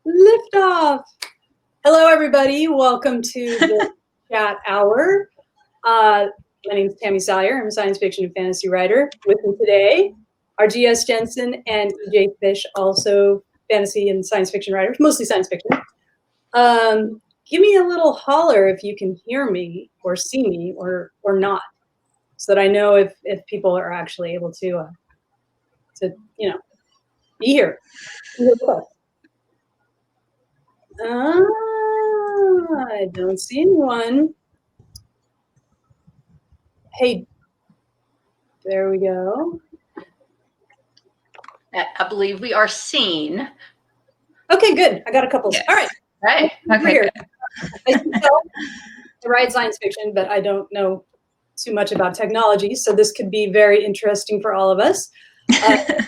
Liftoff. Hello, everybody. Welcome to the chat hour. My name is Tammy Salyer. I'm a science fiction and fantasy writer. With me today are GS Jennsen and EJ Fisch, also fantasy and science fiction writers, mostly science fiction. Give me a little holler if you can hear me or see me or not, so that I know if people are actually able to be here. I don't see anyone. Hey, there we go. I believe we are seen. Okay, good. I got a couple. Yes. All right. Right. Okay. I write science fiction, but I don't know too much about technology, so this could be very interesting for all of us. That's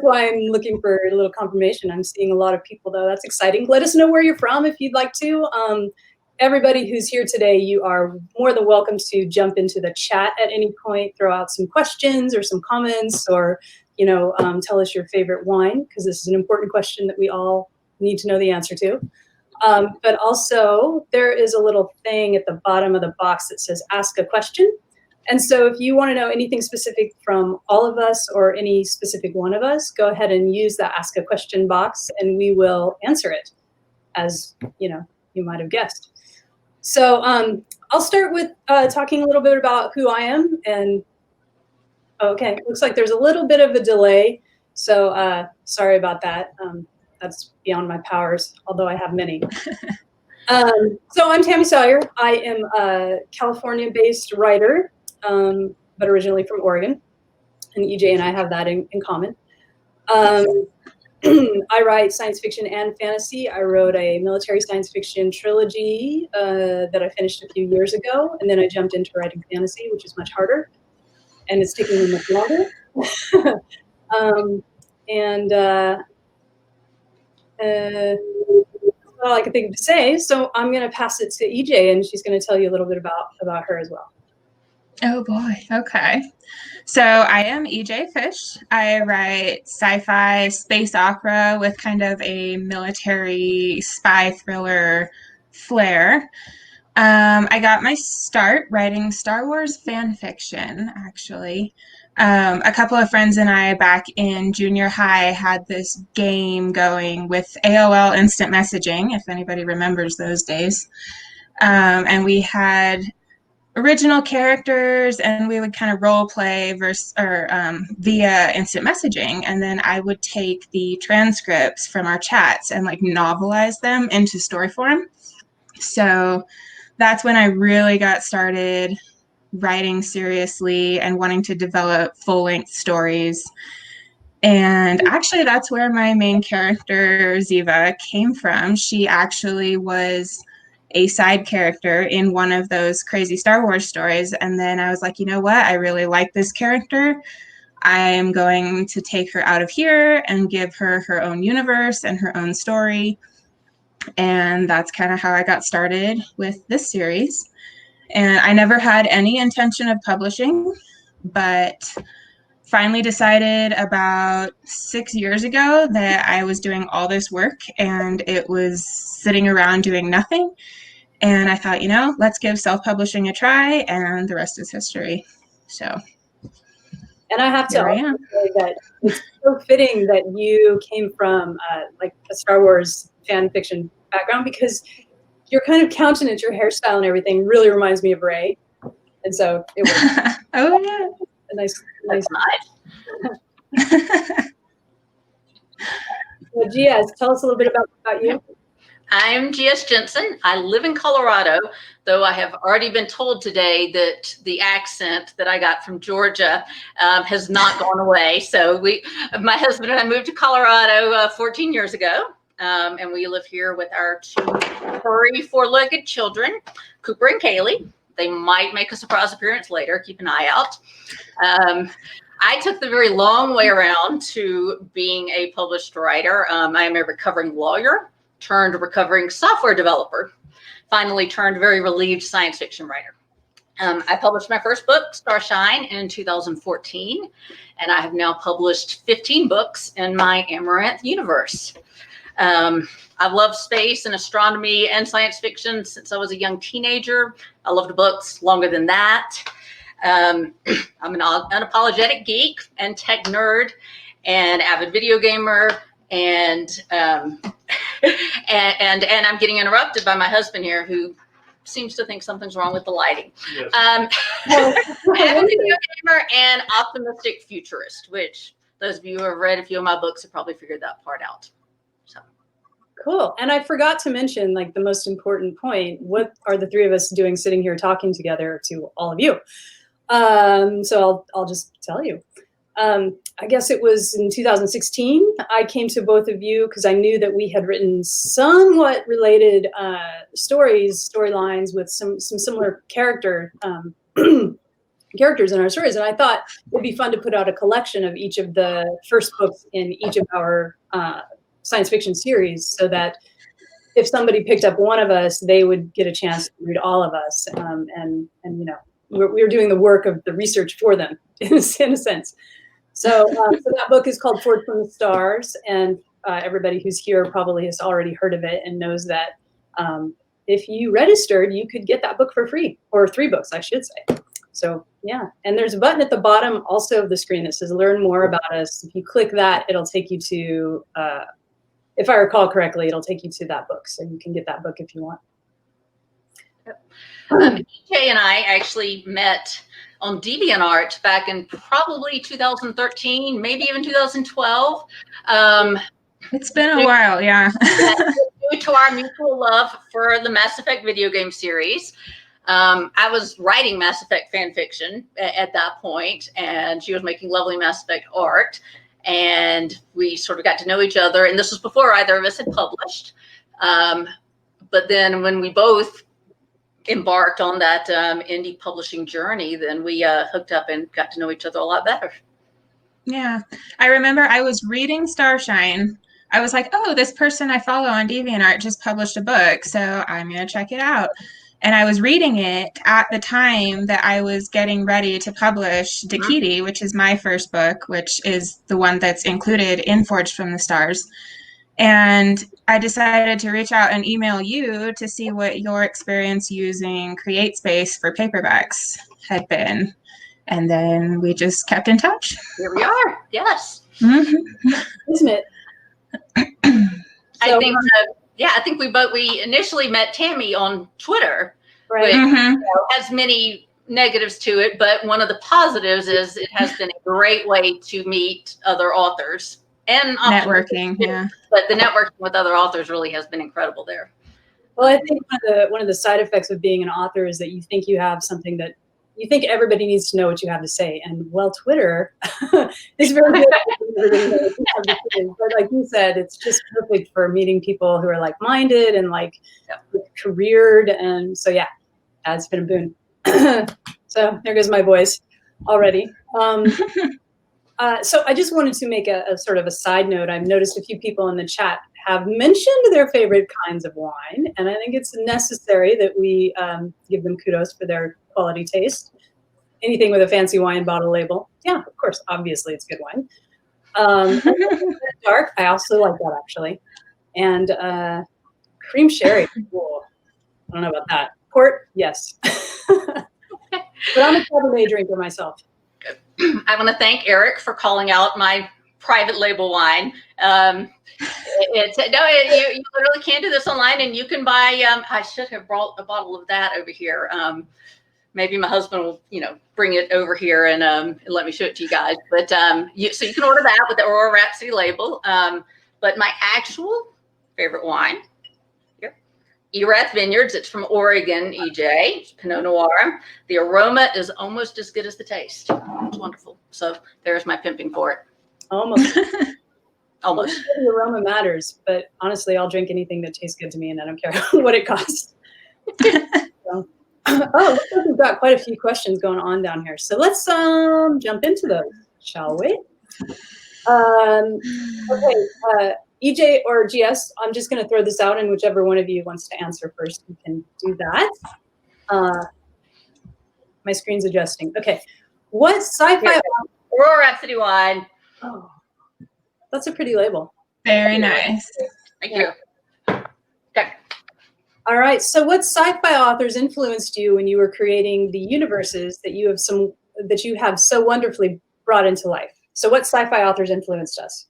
why I'm looking for a little confirmation. I'm seeing a lot of people, though. That's exciting. Let us know where you're from if you'd like to. Everybody who's here today, you are more than welcome to jump into the chat at any point, throw out some questions or some comments, or tell us your favorite wine, because this is an important question that we all need to know the answer to. But also, there is a little thing at the bottom of the box that says ask a question. And so if you want to know anything specific from all of us or any specific one of us, go ahead and use the ask a question box and we will answer it, as you might have guessed. So I'll start with talking a little bit about who I am. And okay, looks like there's a little bit of a delay. So sorry about that. That's beyond my powers, although I have many. So I'm Tammy Salyer. I am a California-based writer, but originally from Oregon. And EJ and I have that in common. I write science fiction and fantasy. I wrote a military science fiction trilogy that I finished a few years ago. And then I jumped into writing fantasy, which is much harder. And it's taking me much longer. That's all I can think of to say. So I'm going to pass it to EJ, and she's going to tell you a little bit about her as well. Oh boy. Okay. So I am EJ Fisch. I write sci-fi space opera with kind of a military spy thriller flair. I got my start writing Star Wars fan fiction, actually. A couple of friends and I back in junior high had this game going with AOL instant messaging, if anybody remembers those days. And we had original characters, and we would kind of role play via instant messaging, and then I would take the transcripts from our chats and novelize them into story form. So that's when I really got started writing seriously and wanting to develop full-length stories. And actually that's where my main character Ziva came from. She actually was a side character in one of those crazy Star Wars stories. And then I was like, you know what? I really like this character. I'm going to take her out of here and give her her own universe and her own story. And that's kind of how I got started with this series. And I never had any intention of publishing, but finally decided about 6 years ago that I was doing all this work and it was sitting around doing nothing. And I thought, let's give self-publishing a try, and the rest is history. So, and I have to also say that it's so fitting that you came from a Star Wars fan fiction background, because your kind of countenance, your hairstyle, and everything really reminds me of Rey, and so it was oh yeah, a nice. Well, GS, tell us a little bit about you. I'm GS Jennsen. I live in Colorado, though I have already been told today that the accent that I got from Georgia has not gone away. So my husband and I moved to Colorado 14 years ago, and we live here with our two furry four-legged children, Cooper and Kaylee. They might make a surprise appearance later. Keep an eye out. I took the very long way around to being a published writer. I am a recovering lawyer turned recovering software developer, finally turned very relieved science fiction writer. I published my first book, Starshine, in 2014, and I have now published 15 books in my Amaranth universe. I've loved space and astronomy and science fiction since I was a young teenager. I loved books longer than that. I'm an unapologetic geek and tech nerd and avid video gamer, and and I'm getting interrupted by my husband here, who seems to think something's wrong with the lighting. Yes. Avid video gamer and optimistic futurist, which those of you who have read a few of my books have probably figured that part out. So cool. And I forgot to mention, like, the most important point. What are the three of us doing sitting here talking together to all of you? So I'll just tell you. I guess it was in 2016, I came to both of you because I knew that we had written somewhat related storylines with some similar characters in our stories. And I thought it'd be fun to put out a collection of each of the first books in each of our science fiction series, so that if somebody picked up one of us, they would get a chance to read all of us. And you know, we're doing the work of the research for them in a sense. So that book is called Forward from the Stars, and everybody who's here probably has already heard of it and knows that if you registered, you could get that book for free, or 3 books, I should say. So yeah, and there's a button at the bottom also of the screen that says "Learn More About Us." If you click that, it'll take you to, if I recall correctly, it'll take you to that book, so you can get that book if you want. EJ and I actually met on DeviantArt back in probably 2013, maybe even 2012. It's been a while, yeah. Due to our mutual love for the Mass Effect video game series. I was writing Mass Effect fan fiction at that point, and she was making lovely Mass Effect art, and we sort of got to know each other, and this was before either of us had published. But then when we both embarked on that indie publishing journey, then we hooked up and got to know each other a lot better. Yeah, I remember I was reading Starshine. I was like, oh, this person I follow on DeviantArt just published a book, so I'm going to check it out. And I was reading it at the time that I was getting ready to publish Dakiti, which is my first book, which is the one that's included in Forged from the Stars. And I decided to reach out and email you to see what your experience using CreateSpace for paperbacks had been. And then we just kept in touch. Here we are. Yes. Mm-hmm. Isn't it? I think we initially met Tammy on Twitter, right? Which has many negatives to it, but one of the positives is it has been a great way to meet other authors and networking. Yeah, but the networking with other authors really has been incredible there. Well, I think one of the side effects of being an author is that you think you have something that you think everybody needs to know what you have to say. And well, Twitter is very good. But like you said, it's just perfect for meeting people who are like-minded and careered. And so, yeah, it's been a boon. So there goes my voice already. So I just wanted to make a sort of a side note. I've noticed a few people in the chat have mentioned their favorite kinds of wine, and I think it's necessary that we give them kudos for their quality taste. Anything with a fancy wine bottle label, yeah, of course, obviously it's good wine. Dark, I also like that actually, and cream sherry. Cool. I don't know about that. Port, yes, but I'm a Cabernet drinker myself. I want to thank Eric for calling out my private label wine. You literally can do this online, and you can buy. I should have brought a bottle of that over here. Maybe my husband will, bring it over here and let me show it to you guys. But so you can order that with the Aurora Rhapsody label. But my actual favorite wine, here, Erath Vineyards. It's from Oregon, EJ. It's Pinot Noir. The aroma is almost as good as the taste. It's wonderful. So there's my pimping for it. Almost. Almost. Well, the aroma matters, but honestly, I'll drink anything that tastes good to me, and I don't care what it costs. So, looks like we've got quite a few questions going on down here. So let's jump into those, shall we? Okay, EJ or GS, I'm just going to throw this out, and whichever one of you wants to answer first, you can do that. My screen's adjusting. Okay, what sci-fi? Aurora Rhapsody wine. Oh, that's a pretty label. Very nice. Thank you. Okay. All right. So what sci-fi authors influenced you when you were creating the universes that you have so wonderfully brought into life? So what sci-fi authors influenced us?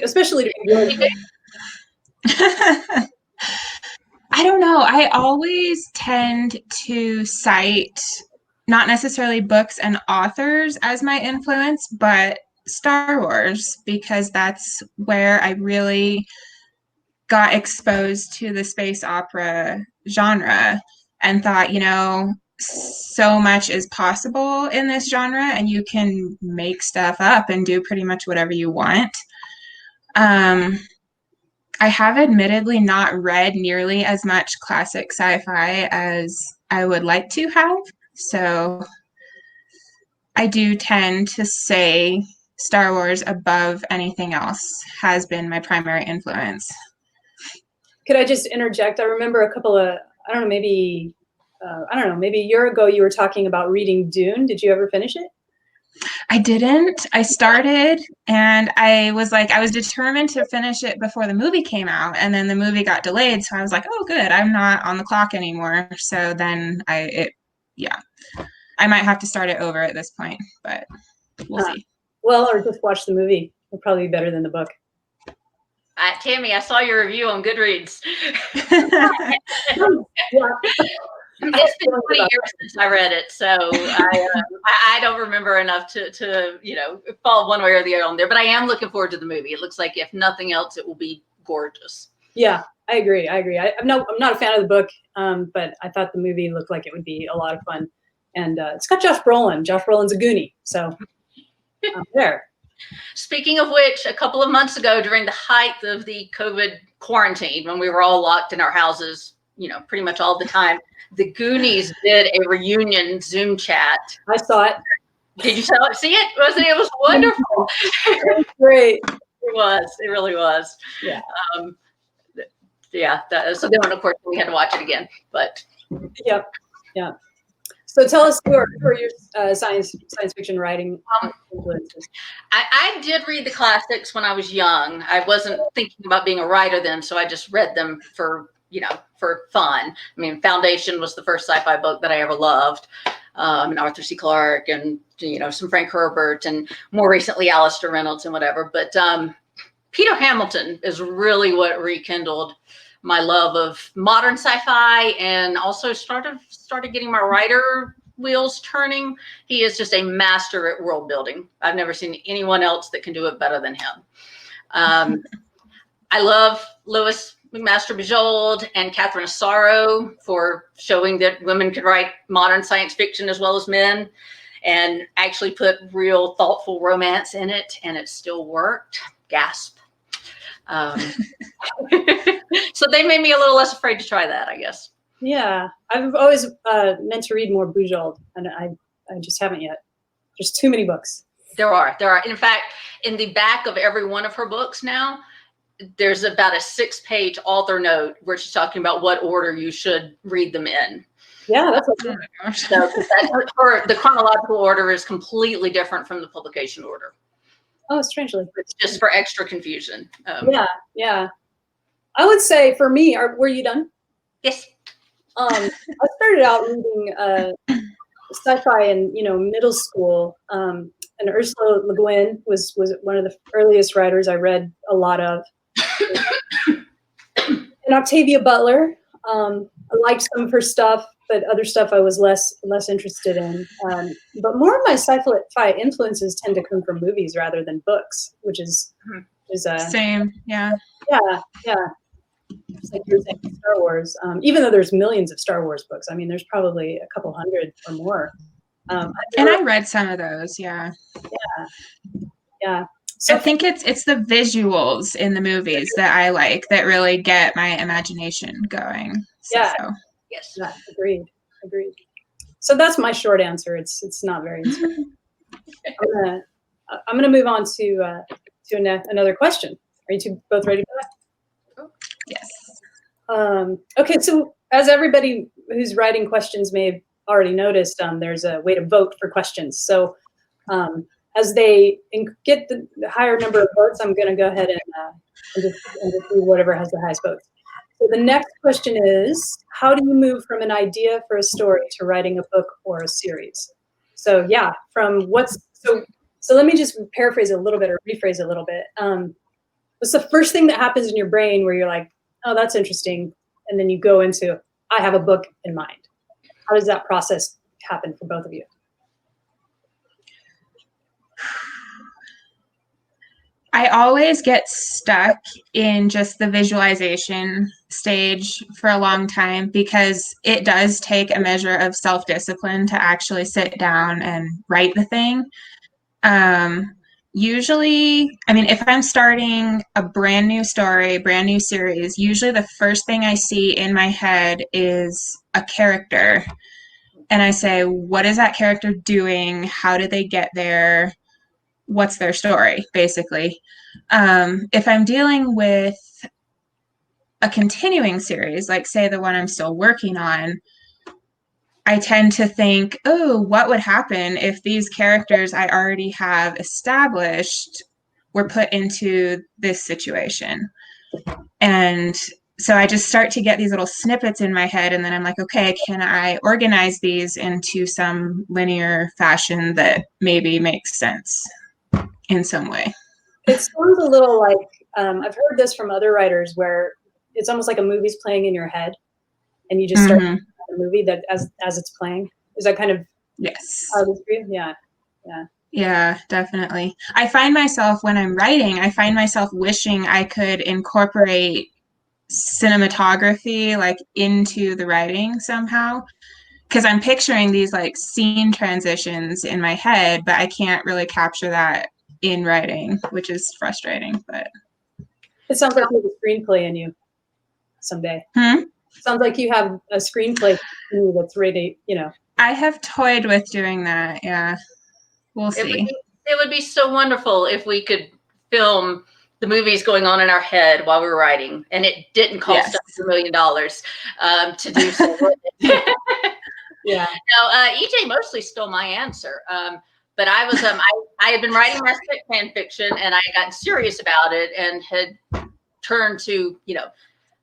Especially to be good. I don't know. I always tend to cite not necessarily books and authors as my influence, but Star Wars, because that's where I really got exposed to the space opera genre and thought, so much is possible in this genre and you can make stuff up and do pretty much whatever you want. I have admittedly not read nearly as much classic sci-fi as I would like to have. So I do tend to say Star Wars above anything else has been my primary influence. Could I just interject? I remember a couple of, maybe a year ago you were talking about reading Dune. Did you ever finish it? I didn't. I started and I was determined to finish it before the movie came out, and then the movie got delayed. So I was like, oh, good. I'm not on the clock anymore. So then I might have to start it over at this point, but we'll see. Well, or just watch the movie. It'll probably be better than the book. Tammy, I saw your review on Goodreads. It's been 20 years since I read it, so I don't remember enough to fall one way or the other on there. But I am looking forward to the movie. It looks like, if nothing else, it will be gorgeous. Yeah, I agree. I'm not a fan of the book, but I thought the movie looked like it would be a lot of fun. And it's got Josh Brolin. Josh Brolin's a Goonie, so there. Speaking of which, a couple of months ago, during the height of the COVID quarantine, when we were all locked in our houses, pretty much all the time, the Goonies did a reunion Zoom chat. I saw it. Did you see it? Wasn't it? It was wonderful. It was great. It was. It really was. Yeah. So then, of course, we had to watch it again. But yep. Yeah. So tell us who are your science fiction writing influences? I did read the classics when I was young. I wasn't thinking about being a writer then, so I just read them for fun. I mean, Foundation was the first sci-fi book that I ever loved. And Arthur C. Clarke and, some Frank Herbert and more recently Alistair Reynolds and whatever. But Peter Hamilton is really what rekindled my love of modern sci-fi and also started getting my writer wheels turning. He is just a master at world building. I've never seen anyone else that can do it better than him. I love Louis McMaster-Bujold and Catherine Asaro for showing that women could write modern science fiction as well as men and actually put real thoughtful romance in it, and it still worked. Gasp. So they made me a little less afraid to try that, I guess. Yeah, I've always meant to read more Bujold, and I just haven't yet. There's too many books. There are. In fact, in the back of every one of her books now, there's about a 6-page author note where she's talking about what order you should read them in. Yeah, that's what. So the chronological order is completely different from the publication order. Oh, strangely. It's just for extra confusion. Yeah. I would say for me, were you done? Yes. I started out reading sci-fi in middle school, and Ursula Le Guin was one of the earliest writers I read a lot of. And Octavia Butler, I liked some of her stuff, but other stuff I was less interested in. But more of my sci-fi influences tend to come from movies rather than books, which is same. Yeah. Just like you were saying, Star Wars. Even though there's millions of Star Wars books, I mean, there's probably a couple hundred or more. And I read some of those. Yeah. So I think it's the visuals in the movies that I like that really get my imagination going. Yes. Yeah, agreed. So that's my short answer. It's not very inspiring. I'm gonna move on to another question. Are you two both ready for that? Yes. Okay, so as everybody who's writing questions may have already noticed, there's a way to vote for questions. So as they get the higher number of votes, I'm going to go ahead and just read whatever has the highest votes. So the next question is, how do you move from an idea for a story to writing a book or a series? So yeah, so let me just paraphrase it a little bit or rephrase it a little bit. What's the first thing that happens in your brain where you're like, oh, that's interesting, and then you go into, I have a book in mind? How does that process happen for both of you? I always get stuck in just the visualization stage for a long time because it does take a measure of self-discipline to actually sit down and write the thing. Usually, I mean, if I'm starting a brand new story, brand new series, usually the first thing I see in my head is a character. And I say, what is that character doing? How did they get there? What's their story, basically? If I'm dealing with a continuing series, like say the one I'm still working on, I tend to think, oh, what would happen if these characters I already have established were put into this situation? And so I just start to get these little snippets in my head, and then I'm like, okay, can I organize these into some linear fashion that maybe makes sense in some way? It sounds a little like, I've heard this from other writers where it's almost like a movie's playing in your head, and you just start the movie that as it's playing. Is that kind of yes? How it is for you? Yeah. Yeah, definitely. I find myself when I'm writing, I find myself wishing I could incorporate cinematography like into the writing somehow, because I'm picturing these like scene transitions in my head, but I can't really capture that in writing, which is frustrating. But it sounds like you have a screenplay in you someday. Sounds like you have a screenplay in you that's ready, I have toyed with doing that. Yeah, we'll see. It would be so wonderful if we could film the movies going on in our head while we were writing, and it didn't cost us $1 million to do so. Yeah. Now, EJ mostly stole my answer, but I was I had been writing Mass Effect fan fiction, and I got serious about it and had turned to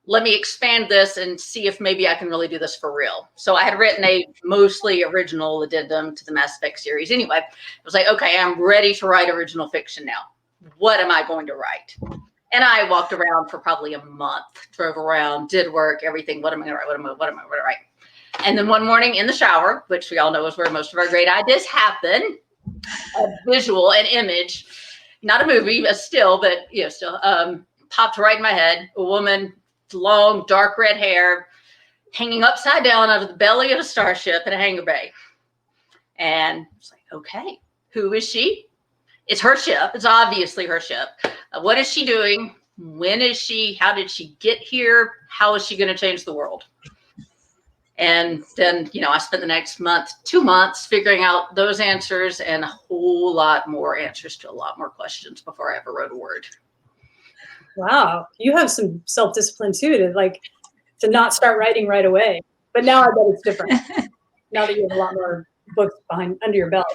let me expand this and see if maybe I can really do this for real. So I had written a mostly original addendum to the Mass Effect series. Anyway, I was like, okay, I'm ready to write original fiction now. What am I going to write? And I walked around for probably a month, drove around, did work, everything. What am I going to write? What am I going to write? And then one morning in the shower, which we all know is where most of our great ideas happen, a visual, an image, not a movie, but still, popped right in my head. A woman, long, dark red hair, hanging upside down out of the belly of a starship in a hangar bay. And I was like, okay, who is she? It's her ship. It's obviously her ship. What is she doing? When is she? How did she get here? How is she going to change the world? And then, I spent the next 2 months figuring out those answers and a whole lot more answers to a lot more questions before I ever wrote a word. Wow, you have some self-discipline too to not start writing right away. But now I bet it's different. Now that you have a lot more books under your belt,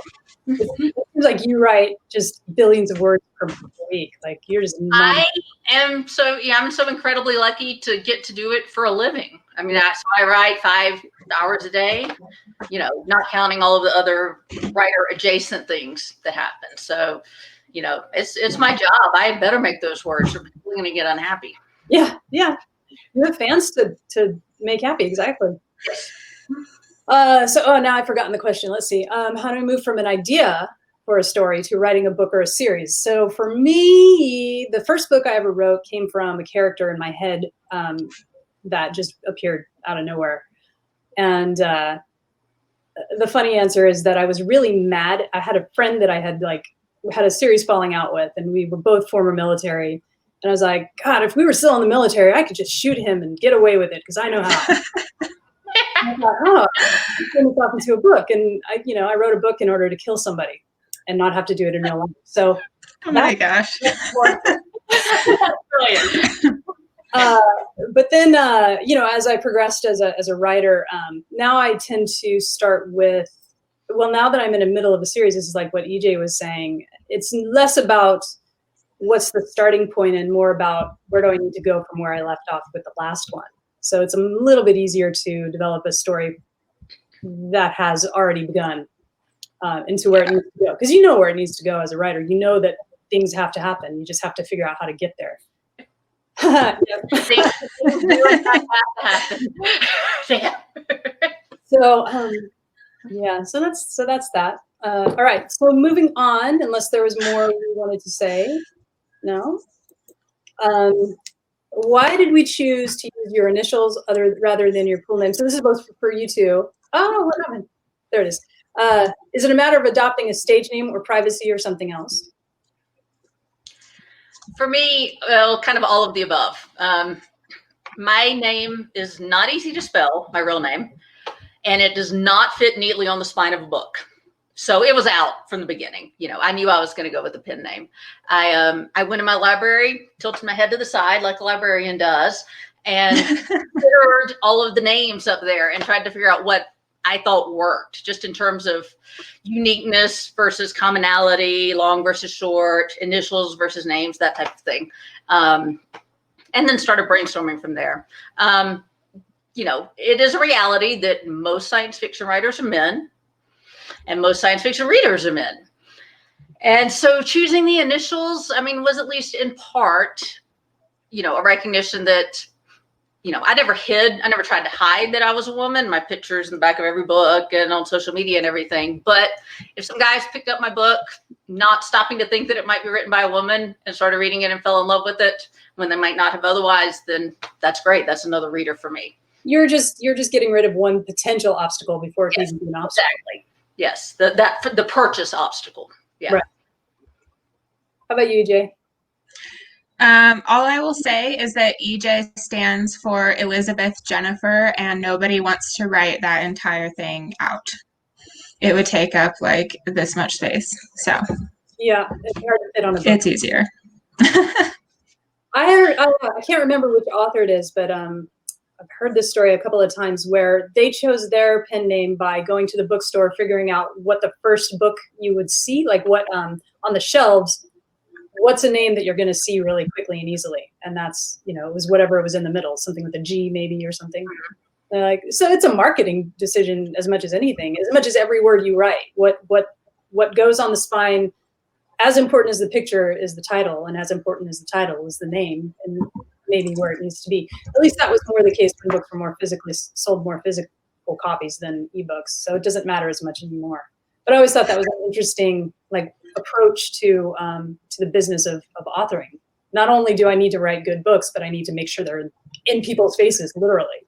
it seems like you write just billions of words per week. Like you're just. I'm so incredibly lucky to get to do it for a living. I mean, I write 5 hours a day. Not counting all of the other writer adjacent things that happen. So. It's my job. I better make those words or people are going to get unhappy. Yeah. You have fans to make happy. Exactly. Now I've forgotten the question. Let's see. How do I move from an idea for a story to writing a book or a series? So for me, the first book I ever wrote came from a character in my head that just appeared out of nowhere. And the funny answer is that I was really mad. I had a friend that I had had a serious falling out with, and we were both former military. And I was like, God, if we were still in the military, I could just shoot him and get away with it because I know how. I thought, I'm going to talk into a book, and I wrote a book in order to kill somebody and not have to do it in real life. So, oh my gosh, brilliant. But then, as I progressed as a writer, now I tend to start with well, now that I'm in the middle of a series, this is like what EJ was saying. It's less about what's the starting point and more about where do I need to go from where I left off with the last one. So it's a little bit easier to develop a story that has already begun into where it needs to go. Because you know where it needs to go as a writer. You know that things have to happen. You just have to figure out how to get there. So that's that. All right, so moving on, unless there was more we wanted to say. No. Why did we choose to use your initials rather than your full name? So this is both for you two. Oh, what happened? There it is. Is it a matter of adopting a stage name or privacy or something else? For me, well, kind of all of the above. My name is not easy to spell, my real name, and it does not fit neatly on the spine of a book. So it was out from the beginning. You know, I knew I was going to go with the pen name. I went in my library, tilted my head to the side like a librarian does, and considered all of the names up there and tried to figure out what I thought worked, just in terms of uniqueness versus commonality, long versus short, initials versus names, that type of thing. And then started brainstorming from there. You know, it is a reality that most science fiction writers are men and most science fiction readers are men. And so choosing the initials, I mean, was at least in part, you know, a recognition that, you know, I never tried to hide that I was a woman. My picture's in the back of every book and on social media and everything. But if some guys picked up my book, not stopping to think that it might be written by a woman and started reading it and fell in love with it when they might not have otherwise, then that's great. That's another reader for me. You're just getting rid of one potential obstacle before it can even be an obstacle. Exactly. Yes. The purchase obstacle. Yeah. Right. How about you, EJ? All I will say is that EJ stands for Elizabeth Jennifer, and nobody wants to write that entire thing out. It would take up like this much space. So yeah, it's hard to fit on a book. It's easier. I can't remember which author it is, but I've heard this story a couple of times where they chose their pen name by going to the bookstore, figuring out what the first book you would see, like what on the shelves. What's a name that you're going to see really quickly and easily? And that's, you know, it was whatever was in the middle, something with a G maybe or something. So it's a marketing decision as much as anything, as much as every word you write. What goes on the spine, as important as the picture is the title, and as important as the title is the name, and maybe where it needs to be. At least that was more the case when books were sold more physical copies than ebooks. So it doesn't matter as much anymore. But I always thought that was an interesting, like, approach to the business of authoring. Not only do I need to write good books, but I need to make sure they're in people's faces, literally.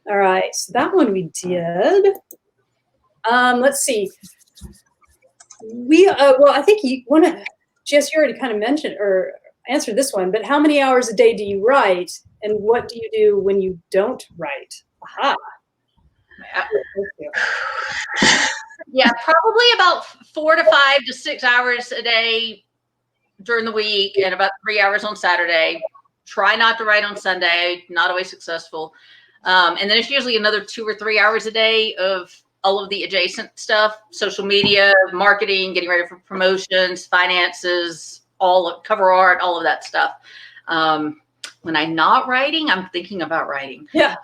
All right, so that one we did. Let's see. Well, I think Jess, you already kind of mentioned or answered this one, but how many hours a day do you write, and what do you do when you don't write? Aha. Yeah, probably about 4 to 5 to 6 hours a day during the week and about 3 hours on Saturday. Try not to write on Sunday, not always successful. And then it's usually another 2 or 3 hours a day of all of the adjacent stuff, social media, marketing, getting ready for promotions, finances, cover art, all of that stuff. When I'm not writing, I'm thinking about writing. Yeah.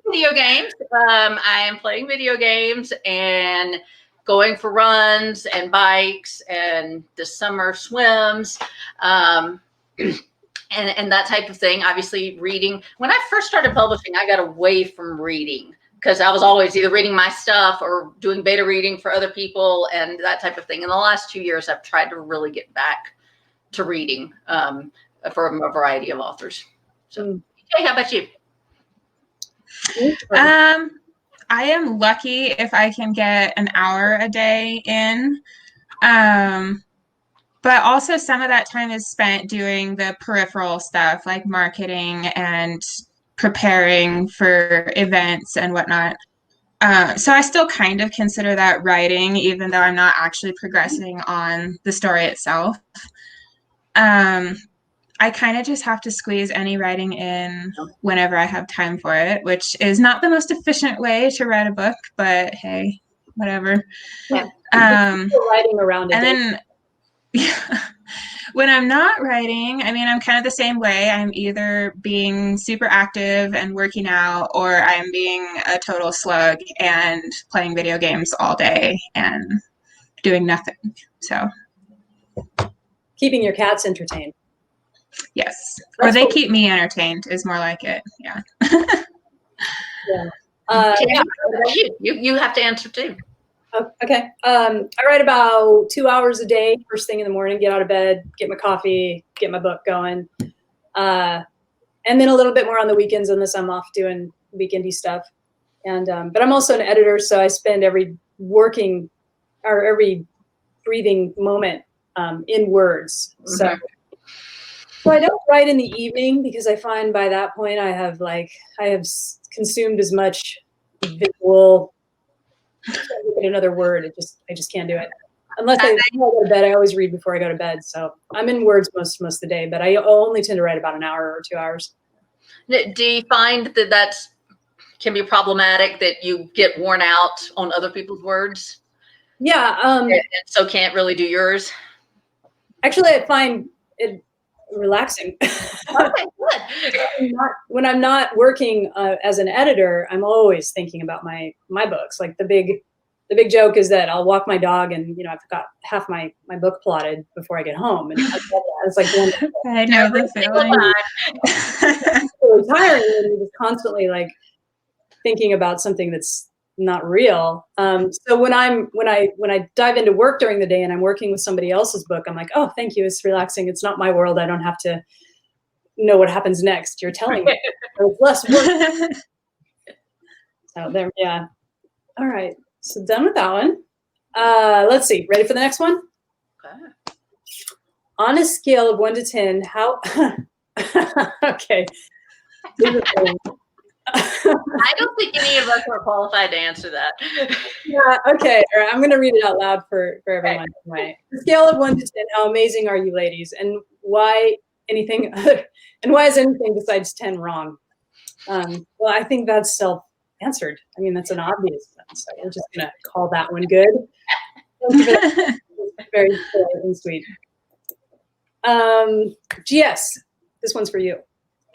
Video games. I am playing video games and going for runs and bikes and this summer swims and that type of thing. Obviously reading. When I first started publishing, I got away from reading because I was always either reading my stuff or doing beta reading for other people and that type of thing. In the last 2 years, I've tried to really get back to reading from a variety of authors. So, hey, how about you? I am lucky if I can get an hour a day in. But also some of that time is spent doing the peripheral stuff like marketing and preparing for events and whatnot. So I still kind of consider that writing, even though I'm not actually progressing on the story itself. I kind of just have to squeeze any writing in whenever I have time for it, which is not the most efficient way to write a book, but hey, whatever. Yeah. Writing around it. And then when I'm not writing, I mean, I'm kind of the same way. I'm either being super active and working out, or I'm being a total slug and playing video games all day and doing nothing. So keeping your cats entertained. Yes. Or they keep me entertained is more like it. Yeah. You have to answer too. Oh, okay. I write about 2 hours a day, first thing in the morning, get out of bed, get my coffee, get my book going. And then a little bit more on the weekends unless I'm off doing weekendy stuff. And but I'm also an editor, so I spend every breathing moment in words. So I don't write in the evening because I find by that point I have consumed as much visual. I can't get another word. I just can't do it. Unless I go to bed, I always read before I go to bed. So I'm in words most of the day, but I only tend to write about an hour or 2 hours. Do you find that can be problematic, that you get worn out on other people's words? Yeah. And so can't really do yours? Actually, I find it relaxing. Okay, good. When I'm not working as an editor, I'm always thinking about my books. Like the big joke is that I'll walk my dog and I've got half my book plotted before I get home, and it's like I know the feeling. It's really tiring when you're just constantly like thinking about something that's not real. So when I dive into work during the day and I'm working with somebody else's book, I'm like, oh, thank you. It's relaxing. It's not my world. I don't have to know what happens next. You're telling me. It's less work. So there, yeah. All right. So done with that one. Let's see. Ready for the next one? Okay. On a scale of 1 to 10, how? Okay. I don't think any of us are qualified to answer that. Yeah, okay. All right, I'm going to read it out loud for everyone. Right. The scale of 1 to 10, how amazing are you ladies? And why anything other? And why is anything besides 10 wrong? Well, I think that's self-answered. I mean, that's an obvious one. So we're just going to call that one good. Very polite and sweet. GS, this one's for you.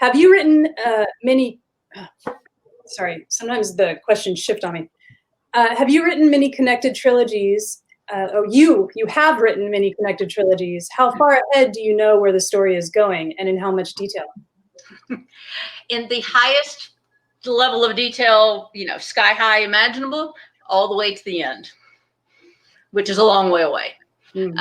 Have you written many... Sorry, sometimes the questions shift on me. Have you written many connected trilogies? You have written many connected trilogies. How far ahead do you know where the story is going, and in how much detail? In the highest level of detail, sky high imaginable, all the way to the end, which is a long way away. And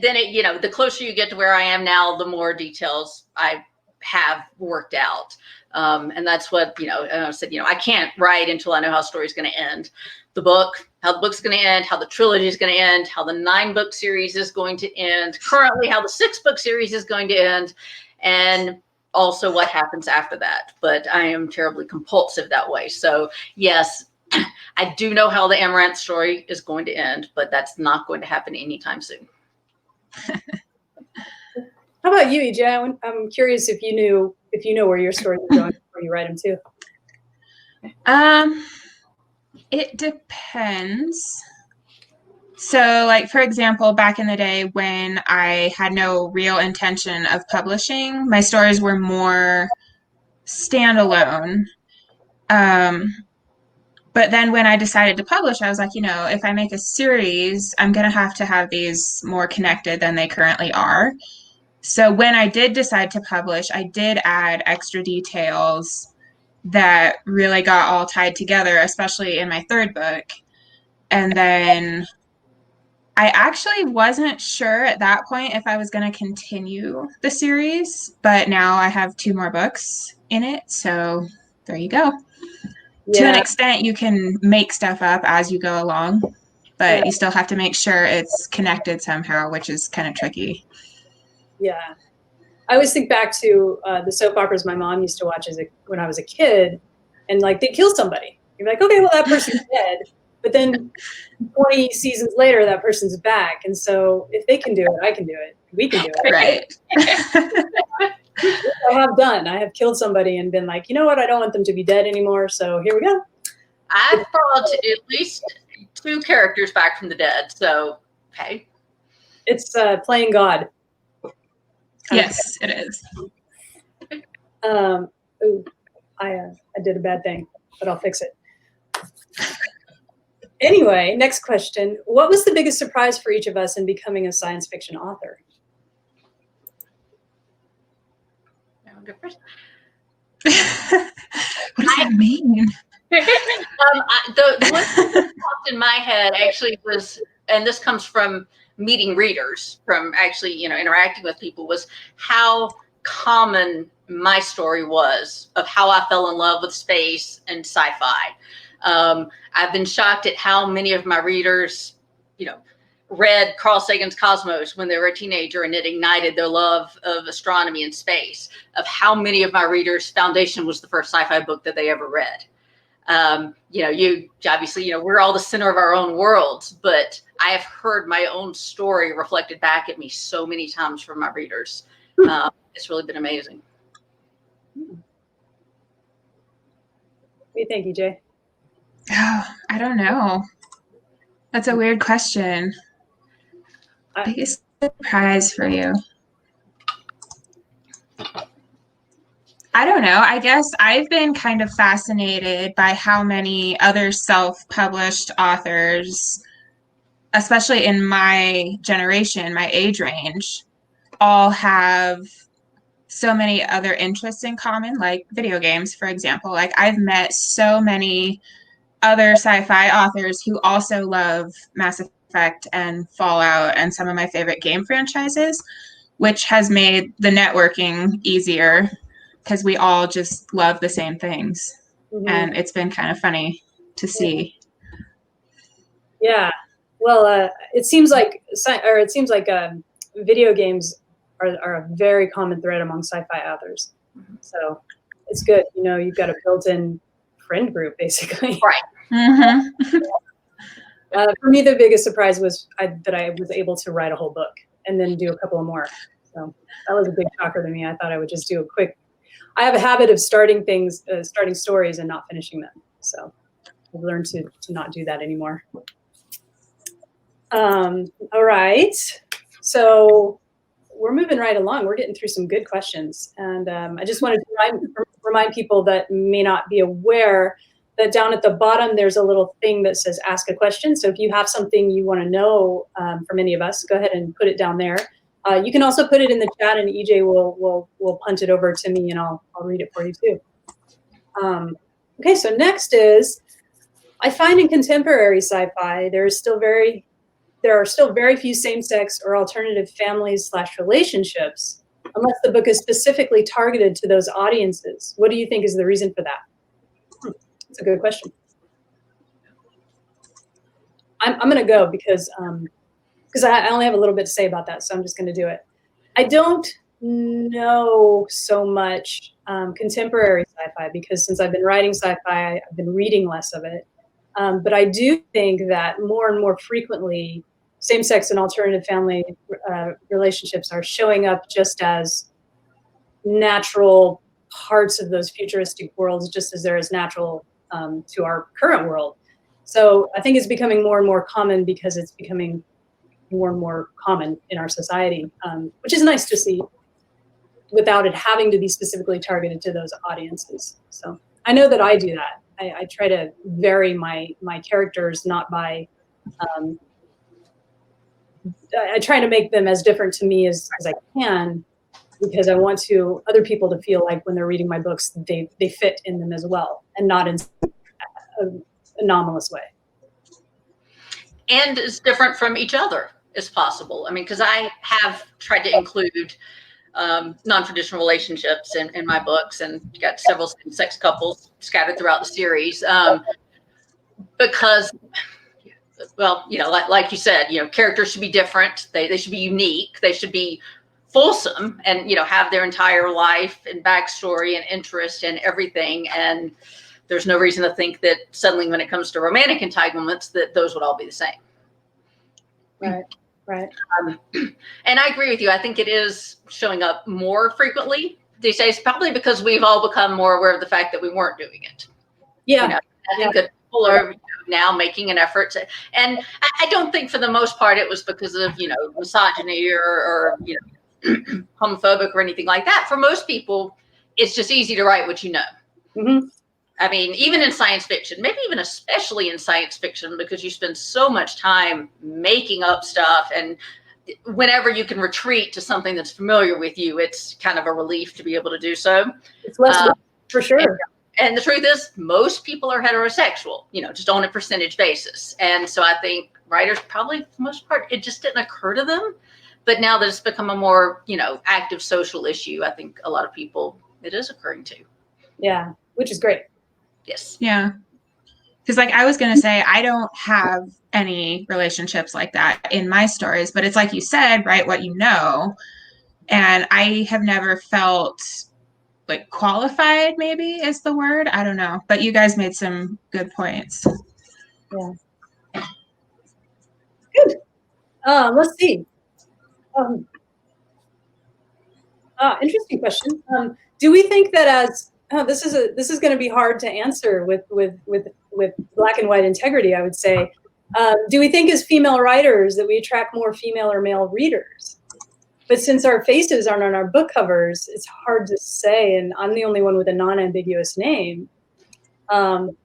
then the closer you get to where I am now, the more details I have worked out. And that's what, I said, I can't write until I know how the story's going to end. The book, how the book's going to end, how the trilogy is going to end, how the 9-book series is going to end, currently how the 6-book series is going to end, and also what happens after that. But I am terribly compulsive that way. So yes, I do know how the Amaranth story is going to end, but that's not going to happen anytime soon. How about you, EJ? I'm curious if you know where your stories are going before you write them too. It depends. So, like, for example, back in the day when I had no real intention of publishing, my stories were more standalone. But then when I decided to publish, I was like, if I make a series, I'm going to have these more connected than they currently are. So when I did decide to publish, I did add extra details that really got all tied together, especially in my 3rd book. And then I actually wasn't sure at that point if I was going to continue the series, but now I have 2 more books in it. So there you go. Yeah. To an extent, you can make stuff up as you go along, but you still have to make sure it's connected somehow, which is kind of tricky. Yeah. I always think back to the soap operas my mom used to watch when I was a kid, and like they kill somebody. You're like, okay, well that person's dead. But then 20 seasons later, that person's back. And so if they can do it, I can do it. We can do it. Right. I have done. I have killed somebody and been like, you know what? I don't want them to be dead anymore. So here we go. I've brought at least 2 characters back from the dead. So, okay. It's playing God. Yes, it is. I did a bad thing, but I'll fix it. Anyway, next question. What was the biggest surprise for each of us in becoming a science fiction author? What does that mean? The one that popped in my head actually was, and this comes from meeting readers, from actually, interacting with people, was how common my story was of how I fell in love with space and sci-fi. I've been shocked at how many of my readers, read Carl Sagan's Cosmos when they were a teenager, and it ignited their love of astronomy and space. Of how many of my readers, Foundation was the first sci-fi book that they ever read. You obviously, we're all the center of our own worlds, but I have heard my own story reflected back at me so many times from my readers. It's really been amazing. What do you think, EJ? Oh, I don't know. That's a weird question. Biggest surprise for you? I don't know. I guess I've been kind of fascinated by how many other self-published authors, especially in my generation, my age range, all have so many other interests in common, like video games, for example. Like, I've met so many other sci-fi authors who also love Mass Effect and Fallout and some of my favorite game franchises, which has made the networking easier because we all just love the same things. Mm-hmm. And it's been kind of funny to see. Yeah. Well, it seems like video games are a very common thread among sci-fi authors. So it's good. You've got a built-in friend group, basically. Right. Mm-hmm. For me, the biggest surprise was that I was able to write a whole book and then do a couple of more. So that was a big shocker to me. I thought I would just do a quick. I have a habit of starting stories and not finishing them. So I've learned to not do that anymore. All right. So we're moving right along. We're getting through some good questions. And I just wanted to remind people that may not be aware that down at the bottom, there's a little thing that says ask a question. So if you have something you want to know from any of us, go ahead and put it down there. You can also put it in the chat, and EJ will punt it over to me, and I'll read it for you too. Okay, so next is, I find in contemporary sci-fi there are still very few same-sex or alternative families/relationships, unless the book is specifically targeted to those audiences. What do you think is the reason for that? That's a good question. I'm going to go because I only have a little bit to say about that, so I'm just going to do it. I don't know so much contemporary sci-fi because since I've been writing sci-fi, I've been reading less of it. But I do think that more and more frequently, same-sex and alternative family relationships are showing up just as natural parts of those futuristic worlds, just as they're as natural to our current world. So I think it's becoming more and more common because it's becoming more and more common in our society, which is nice to see without it having to be specifically targeted to those audiences. So I know that I do that. I try to vary my characters, not by, I try to make them as different to me as I can, because I want other people to feel like when they're reading my books, they fit in them as well, and not in an anomalous way. And it's different from each other as possible. I mean, because I have tried to include non-traditional relationships in my books, and got several same-sex couples scattered throughout the series. Because, well, like you said, characters should be different. They should be unique. They should be fulsome, and have their entire life and backstory and interest and everything. And there's no reason to think that suddenly when it comes to romantic entanglements, that those would all be the same. Right. Right. And I agree with you. I think it is showing up more frequently these days, probably because we've all become more aware of the fact that we weren't doing it. Yeah. You know, I think that people are now making an effort to, and I don't think for the most part it was because of, you know, misogyny or you know, homophobic or anything like that. For most people, it's just easy to write what you know. Mm-hmm. I mean, even in science fiction, maybe even especially in science fiction, because you spend so much time making up stuff, and whenever you can retreat to something that's familiar with you, it's kind of a relief to be able to do so. It's less for sure. And the truth is, most people are heterosexual, you know, just on a percentage basis. And so I think writers probably, for the most part, it just didn't occur to them. But now that it's become a more, you know, active social issue, I think a lot of people, it is occurring to. Yeah, which is great. Yes. Yeah. Because like I was going to say, I don't have any relationships like that in my stories, but it's like you said, right? What you know. And I have never felt like qualified, maybe is the word. I don't know. But you guys made some good points. Yeah. Good. Let's see. Interesting question. Do we think that as this is going to be hard to answer with black and white integrity, I would say. Do we think as female writers that we attract more female or male readers? But since our faces aren't on our book covers, it's hard to say. And I'm the only one with a non-ambiguous name. You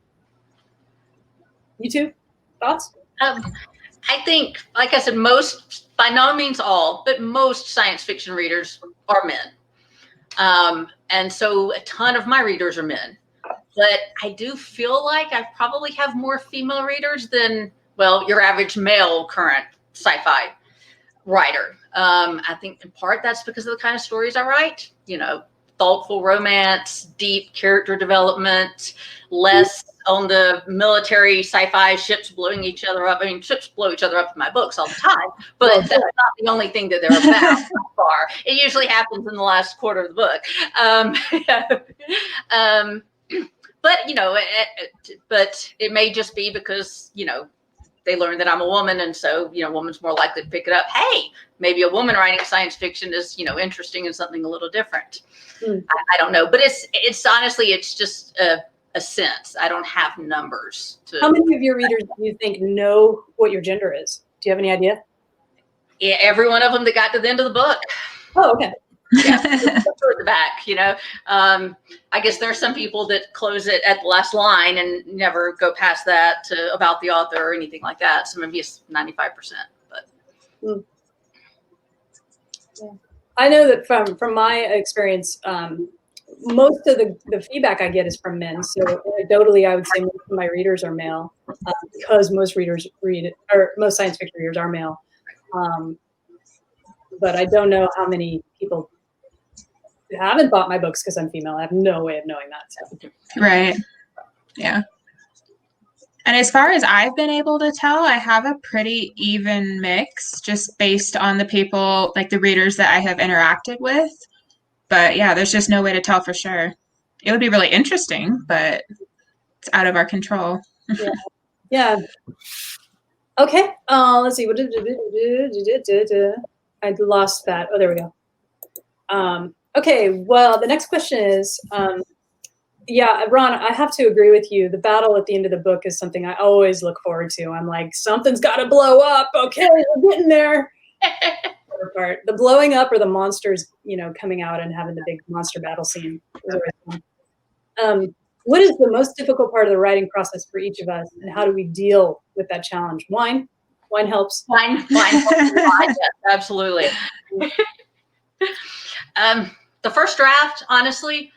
two, thoughts? I think, like I said, most, by no means all, but most science fiction readers are men. And so a ton of my readers are men. But I do feel like I probably have more female readers than, well, your average male current sci-fi writer. I think in part that's because of the kind of stories I write, you know, thoughtful romance, deep character development, less on the military sci-fi ships blowing each other up. I mean, ships blow each other up in my books all the time, but that's not the only thing that they're about so far. It usually happens in the last quarter of the book. But, you know, but it may just be because, you know, they learned that I'm a woman, and so, you know, a woman's more likely to pick it up. Hey, maybe a woman writing science fiction is, you know, interesting and something a little different. I don't know, but it's honestly, it's just a sense. I don't have numbers. How many of your readers do you think know what your gender is? Do you have any idea? Yeah, every one of them that got to the end of the book. Oh, okay. Yeah, toward the back, you know. I guess there are some people that close it at the last line and never go past that to about the author or anything like that. So maybe it's 95%. But yeah. I know that from my experience, most of the feedback I get is from men. So anecdotally, I would say most of my readers are male because most readers most science fiction readers are male. But I don't know how many people haven't bought my books because I'm female. I have no way of knowing that. So. Right. Yeah. And as far as I've been able to tell, I have a pretty even mix just based on the people, like the readers that I have interacted with. But yeah, there's just no way to tell for sure. It would be really interesting, but it's out of our control. Yeah. Okay. Let's see. I lost that. Oh, there we go. Okay. Well, the next question is, yeah, Ron, I have to agree with you. The battle at the end of the book is something I always look forward to. I'm like, something's got to blow up. Okay, we're getting there. Part. The blowing up or the monsters, you know, coming out and having the big monster battle scene. What is the most difficult part of the writing process for each of us, and how do we deal with that challenge? Wine helps. Wine helps a lot. Yes, absolutely. The first draft, honestly,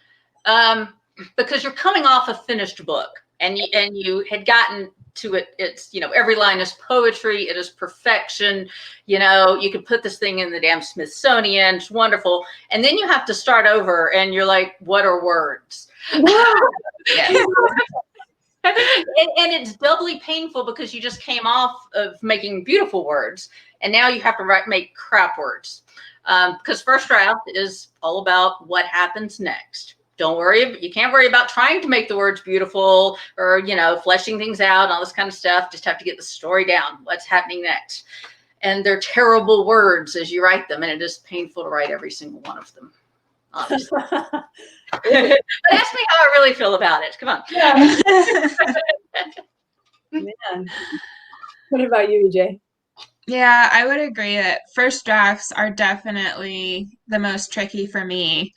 because you're coming off a finished book, and you had gotten to it. It's, you know, every line is poetry. It is perfection. You know, you could put this thing in the damn Smithsonian. It's wonderful. And then you have to start over and you're like, what are words? Yeah. And it's doubly painful because you just came off of making beautiful words. And now you have to make crap words. Because first draft is all about what happens next. don't worry. You can't worry about trying to make the words beautiful or, fleshing things out, all this kind of stuff. Just have to get the story down. What's happening next? And they're terrible words as you write them. And it is painful to write every single one of them. Obviously. But ask me how I really feel about it. Come on. Yeah. Man. What about you, EJ? Yeah, I would agree that first drafts are definitely the most tricky for me,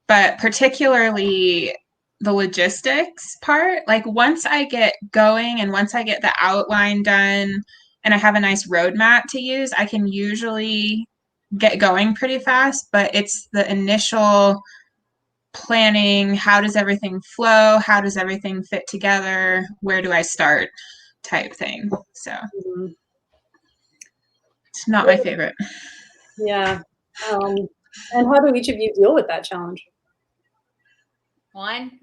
but particularly the logistics part. Like once I get going and once I get the outline done and I have a nice roadmap to use, I can usually get going pretty fast, but it's the initial planning. How does everything flow? How does everything fit together? Where do I start type thing. So it's not my favorite. Yeah. And how do each of you deal with that challenge? One.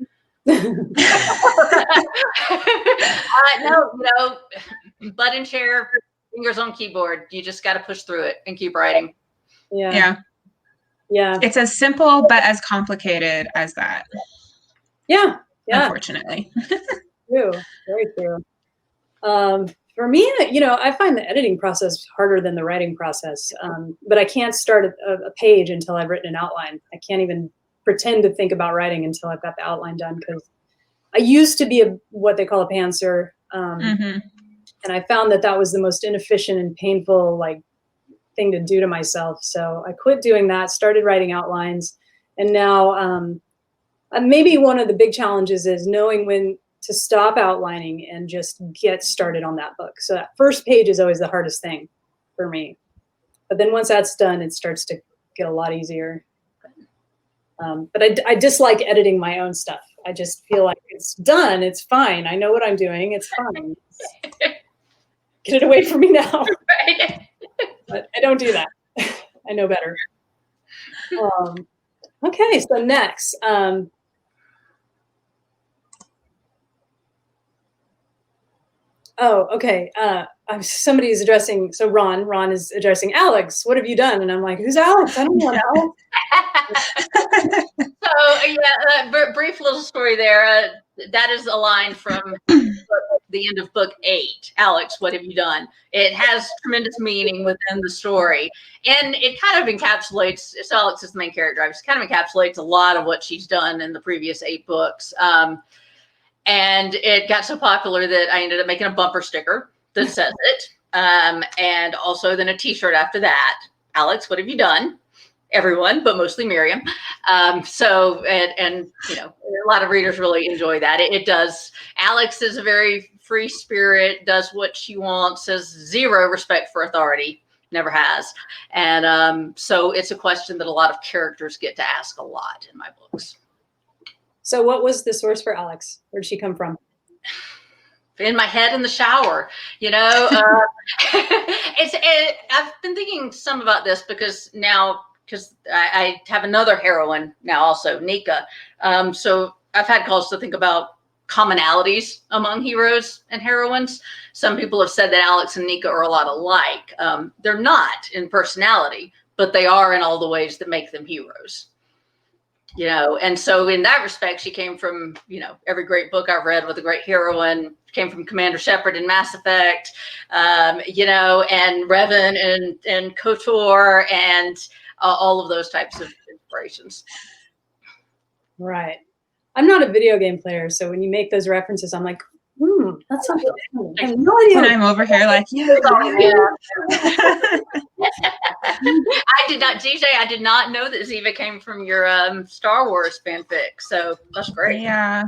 Button chair, fingers on keyboard. You just got to push through it and keep writing. Yeah. It's as simple but as complicated as that. Yeah. Unfortunately. True. Very true. For me, I find the editing process harder than the writing process. But I can't start a page until I've written an outline. I can't even pretend to think about writing until I've got the outline done, because I used to be what they call a pantser. And I found that was the most inefficient and painful thing to do to myself. So I quit doing that, started writing outlines. And now maybe one of the big challenges is knowing when to stop outlining and just get started on that book. So that first page is always the hardest thing for me. But then once that's done, it starts to get a lot easier. But I dislike editing my own stuff. I just feel like it's done. It's fine. I know what I'm doing. It's fine. Get it away from me now. Right. But I don't do that. I know better. Okay, so next. Okay. Somebody is addressing. So Ron is addressing Alex. What have you done? And I'm like, who's Alex? I don't know Alex. So brief little story there. That is a line from the end of book 8. Alex, what have you done? It has tremendous meaning within the story, and it kind of encapsulates. So Alex is the main character. It kind of encapsulates a lot of what she's done in the previous 8 books. And it got so popular that I ended up making a bumper sticker that says it. And also then a t-shirt after that. Alex, what have you done? Everyone, but mostly Miriam. A lot of readers really enjoy that. It does. Alex is a very free spirit, does what she wants, has zero respect for authority, never has. And so it's a question that a lot of characters get to ask a lot in my books. So what was the source for Alex? Where did she come from? In my head in the shower, I've been thinking some about this because I have another heroine now also, Nika. So I've had calls to think about commonalities among heroes and heroines. Some people have said that Alex and Nika are a lot alike. They're not in personality, but they are in all the ways that make them heroes. And so in that respect, she came from, every great book I've read with a great heroine, came from Commander Shepard in Mass Effect, and Revan and KOTOR and all of those types of inspirations. Right. I'm not a video game player, so when you make those references, I'm like, that's something. I have no idea. And I'm over here like, I did not, DJ, I did not know that Ziva came from your Star Wars fanfic. So that's great. Yeah.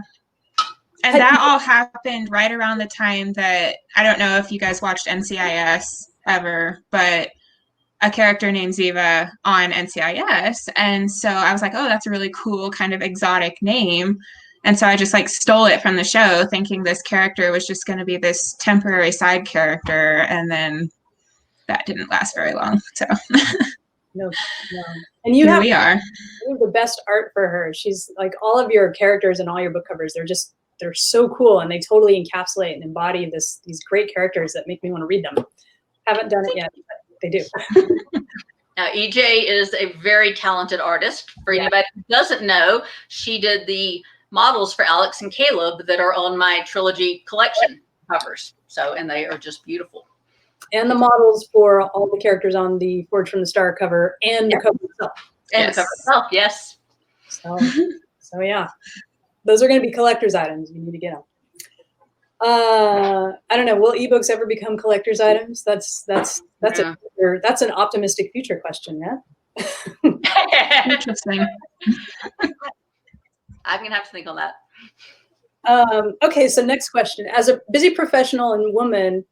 And that all happened right around the time that, I don't know if you guys watched NCIS ever, but a character named Ziva on NCIS. And so I was like, oh, that's a really cool kind of exotic name. And so I just stole it from the show, thinking this character was just going to be this temporary side character. And then that didn't last very long. So no. And you we are. You have the best art for her. She's like, all of your characters and all your book covers, they're so cool. And they totally encapsulate and embody these great characters that make me want to read them. Haven't done it yet, but they do. Now, EJ is a very talented artist. For anybody who doesn't know, she did the models for Alex and Caleb that are on my trilogy collection covers. So, and they are just beautiful. And the models for all the characters on the Forge from the Star cover and the cover itself. And the cover itself, yes. So yeah, those are going to be collector's items. You need to get them. I don't know. Will ebooks ever become collector's items? That's an optimistic future question, yeah. Interesting. I'm gonna have to think on that. Okay, so next question. As a busy professional and woman,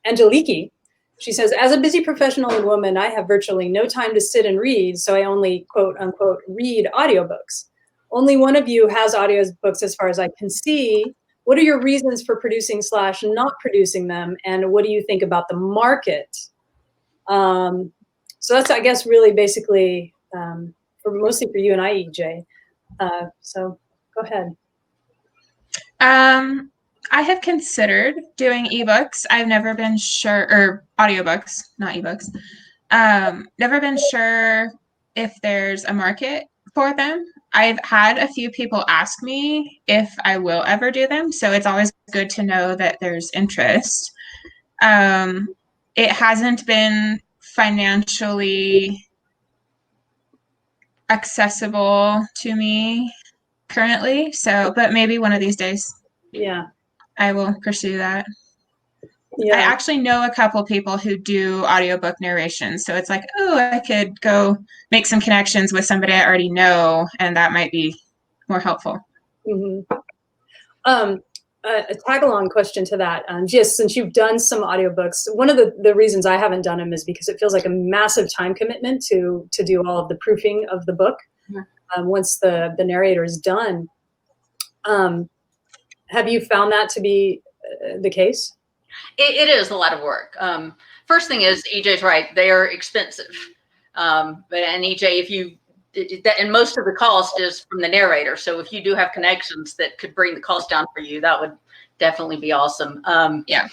Angeliki, she says, as a busy professional and woman, I have virtually no time to sit and read, so I only, quote unquote, read audiobooks. Only one of you has audiobooks as far as I can see. What are your reasons for producing / not producing them? And what do you think about the market? So that's, I guess, really basically mostly for you and I, EJ. So go ahead. I have considered doing ebooks. I've never been sure, or audiobooks, not ebooks. Never been sure if there's a market for them. I've had a few people ask me if I will ever do them, so it's always good to know that there's interest. It hasn't been financially accessible to me currently, but maybe one of these days. Yeah, I will pursue that. Yeah. I actually know a couple people who do audiobook narrations, so it's like, oh, I could go make some connections with somebody I already know, and that might be more helpful. Mm-hmm. A tag-along question to that, just since you've done some audiobooks, one of the reasons I haven't done them is because it feels like a massive time commitment to do all of the proofing of the book. Mm-hmm. Once the narrator is done. Have you found that to be the case? It is a lot of work. First thing is, EJ's right; they are expensive. And EJ, and most of the cost is from the narrator. So if you do have connections that could bring the cost down for you, that would definitely be awesome. Yeah.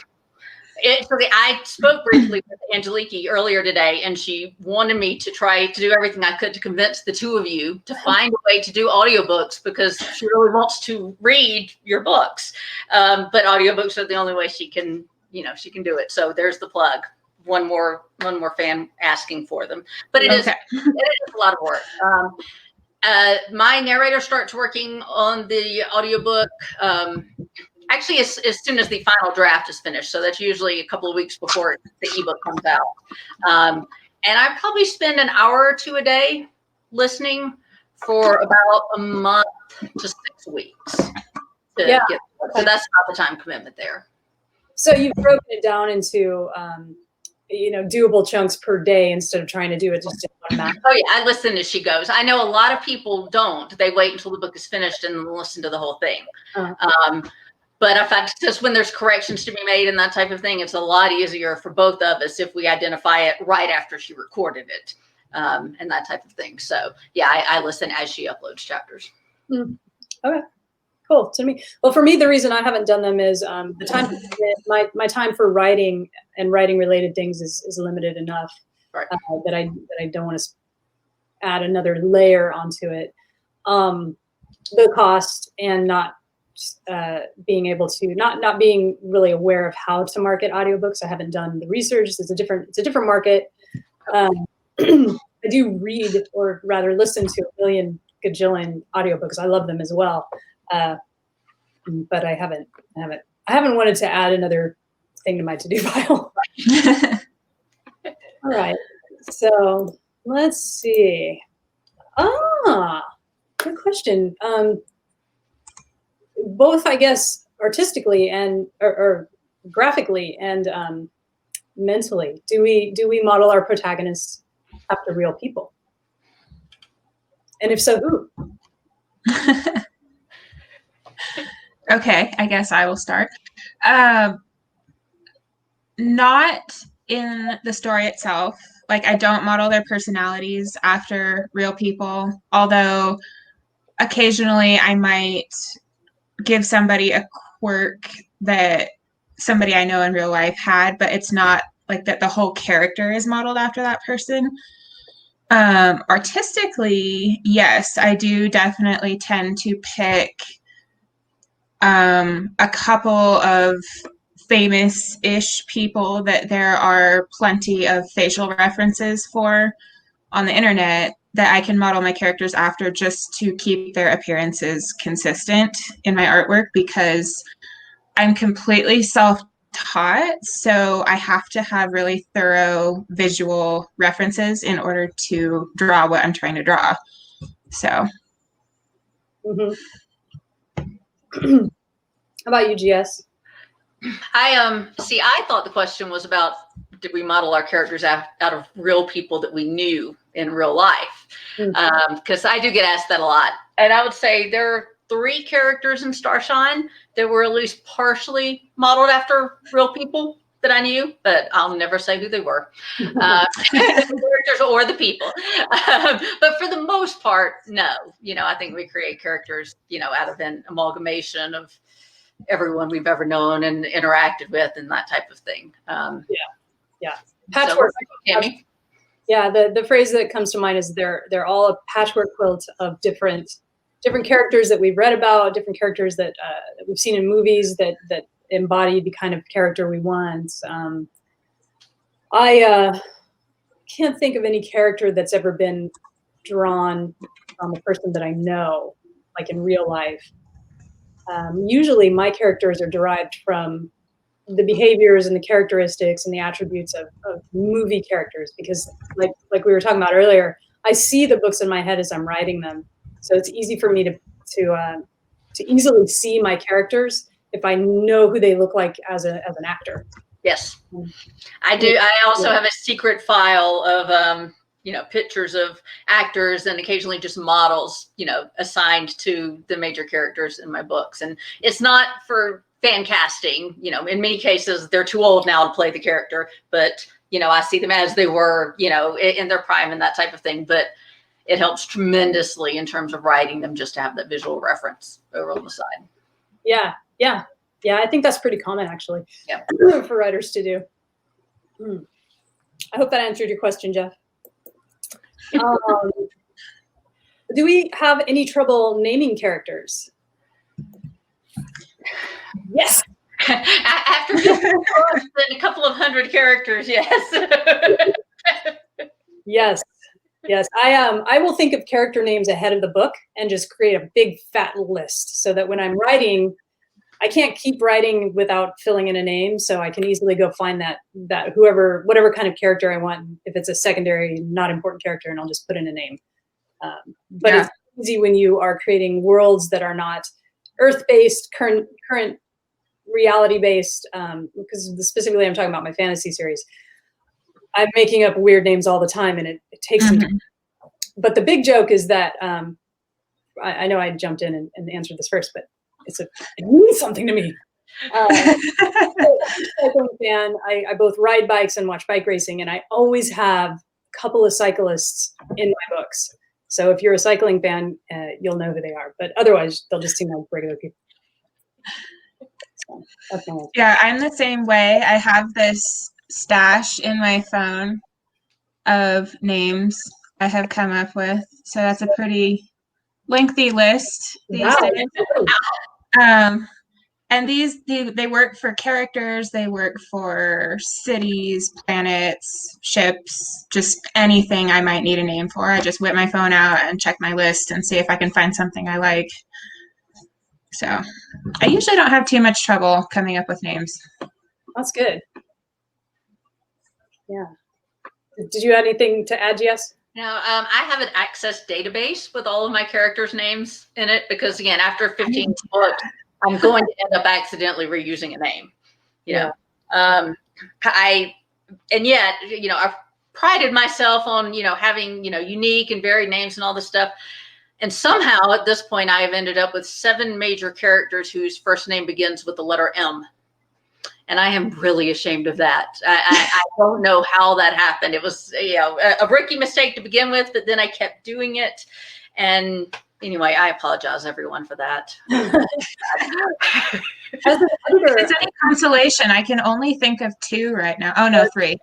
I spoke briefly with Angeliki earlier today, and she wanted me to try to do everything I could to convince the two of you to find a way to do audiobooks, because she really wants to read your books. But audiobooks are the only way she can do it. So there's the plug. One more fan asking for them, but it is a lot of work. My narrator starts working on the audiobook actually as soon as the final draft is finished. So that's usually a couple of weeks before the ebook comes out. And I probably spend an hour or two a day listening for about a month to 6 weeks. So that's about the time commitment there. So you've broken it down into, doable chunks per day instead of trying to do it just in one match. Oh yeah, I listen as she goes. I know a lot of people don't. They wait until the book is finished and listen to the whole thing. But in fact, just when there's corrections to be made and that type of thing, it's a lot easier for both of us if we identify it right after she recorded it, and that type of thing. So yeah, I listen as she uploads chapters. Okay, cool. So for me, the reason I haven't done them is the time. My time for writing and writing related things is limited enough, right. that I don't want to add another layer onto it. The cost and not being able to not being really aware of how to market audiobooks. I haven't done the research. It's a different market. I do read, or rather listen to a million gajillion audiobooks. I love them as well. But I haven't wanted to add another thing to my to-do file. All right. So let's see. Good question. Both, I guess, artistically and or graphically and mentally, do we model our protagonists after real people? And if so, who? Okay, I guess I will start. Not in the story itself. Like, I don't model their personalities after real people, although occasionally I might give somebody a quirk that somebody I know in real life had, but it's not like that the whole character is modeled after that person. Artistically, yes, I do definitely tend to pick a couple of famous-ish people that there are plenty of facial references for on the internet that I can model my characters after, just to keep their appearances consistent in my artwork, because I'm completely self-taught, so I have to have really thorough visual references in order to draw what I'm trying to draw. So. Mm-hmm. How about you, GS? I thought the question was about, did we model our characters out of real people that we knew in real life? Because I do get asked that a lot. And I would say there are 3 characters in Starshine that were at least partially modeled after real people that I knew, but I'll never say who they were. The characters or the people. But for the most part, no. I think we create characters, out of an amalgamation of everyone we've ever known and interacted with and that type of thing. Yeah. Patchwork. So, Tammy? Yeah, the phrase that comes to mind is they're all a patchwork quilt of different characters that we've read about, different characters that we've seen in movies that embody the kind of character we want. I can't think of any character that's ever been drawn on the person that I know, like in real life. Usually my characters are derived from the behaviors and the characteristics and the attributes of movie characters, because like we were talking about earlier, I see the books in my head as I'm writing them. So it's easy for me to easily see my characters if I know who they look like as an actor. Yes, I do. I also have a secret file of, pictures of actors and occasionally just models, assigned to the major characters in my books. And it's not for fan casting. In many cases, they're too old now to play the character, but, I see them as they were, in their prime and that type of thing. But it helps tremendously in terms of writing them, just to have that visual reference over on the side. Yeah. I think that's pretty common, actually, for writers to do. I hope that answered your question, Jeff. Do we have any trouble naming characters? Yes. After a couple of 100 characters, yes. Yes. I will think of character names ahead of the book and just create a big fat list, so that when I'm writing, I can't keep writing without filling in a name, so I can easily go find that whatever kind of character I want. If it's a secondary, not important character, and I'll just put in a name. But it's easy when you are creating worlds that are not Earth-based, current reality-based, because specifically I'm talking about my fantasy series. I'm making up weird names all the time, and it takes some time. But the big joke is that I know I jumped in and answered this first, but it means something to me. Cycling fan. I both ride bikes and watch bike racing, and I always have a couple of cyclists in my books. So if you're a cycling fan, you'll know who they are. But otherwise, they'll just seem like regular people. So, that's my answer. Yeah, I'm the same way. I have this stash in my phone of names I have come up with. So that's a pretty lengthy list these days. And these, they work for characters, they work for cities, planets, ships, just anything I might need a name for. I just whip my phone out and check my list and see if I can find something I like. So I usually don't have too much trouble coming up with names. That's good. Yeah. Did you have anything to add, Jess? No, I have an Access database with all of my characters' names in it, because again, after 15 books, I'm going to end up accidentally reusing a name. I've prided myself on, having, unique and varied names and all this stuff. And somehow at this point, I have ended up with 7 major characters whose first name begins with the letter M. And I am really ashamed of that. I don't know how that happened. It was, a rookie mistake to begin with, but then I kept doing it. And Anyway, I apologize, everyone, for that. As an editor, If it's any consolation, I can only think of 2 right now. Oh no, 3.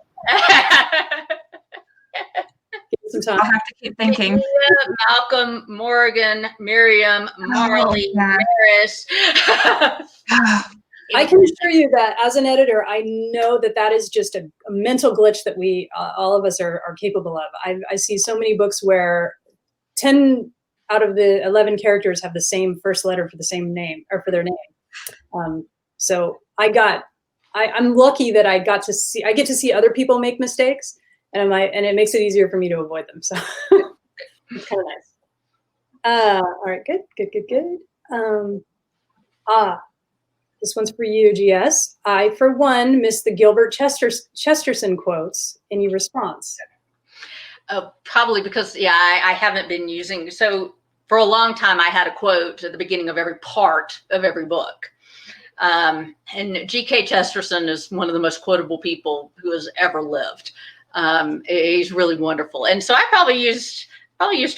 some time. I'll have to keep thinking. Yeah, Malcolm, Morgan, Miriam, Marley, Maris. I can assure you that as an editor, I know that is just a mental glitch that we, all of us are capable of. I see so many books where 10 out of the 11 characters have the same first letter for the same name, or for their name. So I'm lucky that I get to see other people make mistakes, and it makes it easier for me to avoid them. So it's kind of nice. All right, good. This one's for you, GS. I, for one, missed the Gilbert Chesterton quotes. Any response? Probably because, I haven't been using. So for a long time, I had a quote at the beginning of every part of every book. And G.K. Chesterton is one of the most quotable people who has ever lived. He's really wonderful. And so I probably used